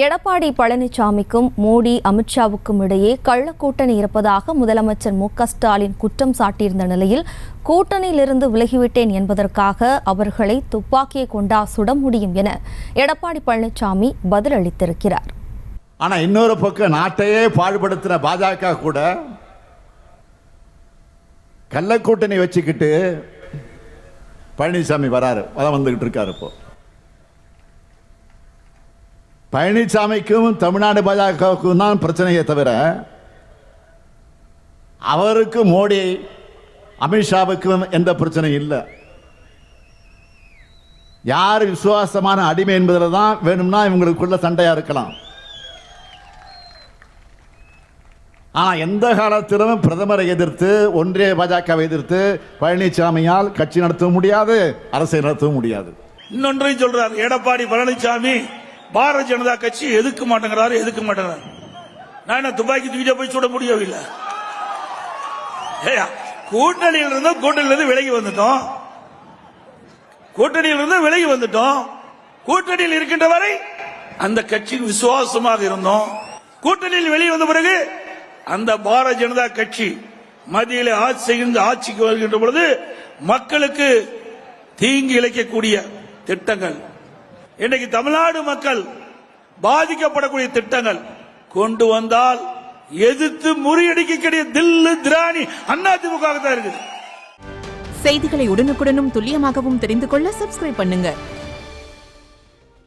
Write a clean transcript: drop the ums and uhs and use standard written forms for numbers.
எடப்பாடி பழனிசாமிக்கும் மோடி அமித்ஷாவுக்கும் இடையே கள்ள கூட்டணி இருப்பதாக முதலமைச்சர் மு.க.ஸ்டாலின் குற்றம் சாட்டியிருந்த நிலையில் கூட்டணியிலிருந்து விலகிவிட்டேன் என்பதற்காக அவர்களை துப்பாக்கியை கொண்டா சுட முடியும் என எடப்பாடி பழனிசாமி பதிலளித்திருக்கிறார். ஆனா இன்னொரு பக்கம் நாட்டையே பாழ்படுத்தின பாஜக கூட கள்ளக்கூட்டணி வச்சுக்கிட்டு பழனிசாமி வராரு, வந்துகிட்டு இருக்காரு. இப்போ பழனிசாமிக்கும் தமிழ்நாடு பாஜகவுக்கும் தான் பிரச்சனையே தவிர அவருக்கு மோடி அமித்ஷாவுக்கும் எந்த பிரச்சனையும் இல்லை. யார் விசுவாசமான அடிமை என்பதில் தான் வேணும்னா இவங்களுக்குள்ள சண்டையா இருக்கலாம். ஆனா எந்த காலத்திலும் பிரதமரை எதிர்த்து ஒன்றிய பாஜகவை எதிர்த்து பழனிசாமியால் கட்சி நடத்த முடியாது, அரசியல் நடத்த முடியாது. இன்னொன்றையும் சொல்றார் எடப்பாடி பழனிசாமி, பாரதிய ஜனதா கட்சி எதுக்க மாட்டேங்கிறாரு. நான் துப்பாக்கி தூக்கிட்ட போய் சுட முடியவில்லை. கூட்டணியிலிருந்து விலகி வந்துட்டோம். கூட்டணியில் இருக்கின்ற வரை அந்த கட்சிக்கு விசுவாசமாக இருந்தோம். கூட்டணியில் வெளியே வந்த பிறகு அந்த பாரதிய ஜனதா கட்சி மத்தியில் ஆட்சிக்கு வருகின்ற பொழுது மக்களுக்கு தீங்கு இழைக்கக்கூடிய திட்டங்கள், இன்றைக்கு தமிழ்நாடு மக்கள் பாதிக்கப்படக்கூடிய திட்டங்கள் கொண்டு வந்தால் எதிர்த்து முறியடிக்கக்கூடிய தில்லு திராணி அதிமுக தான் இருக்குது. செய்திகளை உடனுக்குடனும் துல்லியமாகவும் தெரிந்து கொள்ள சப்ஸ்கிரைப் பண்ணுங்க.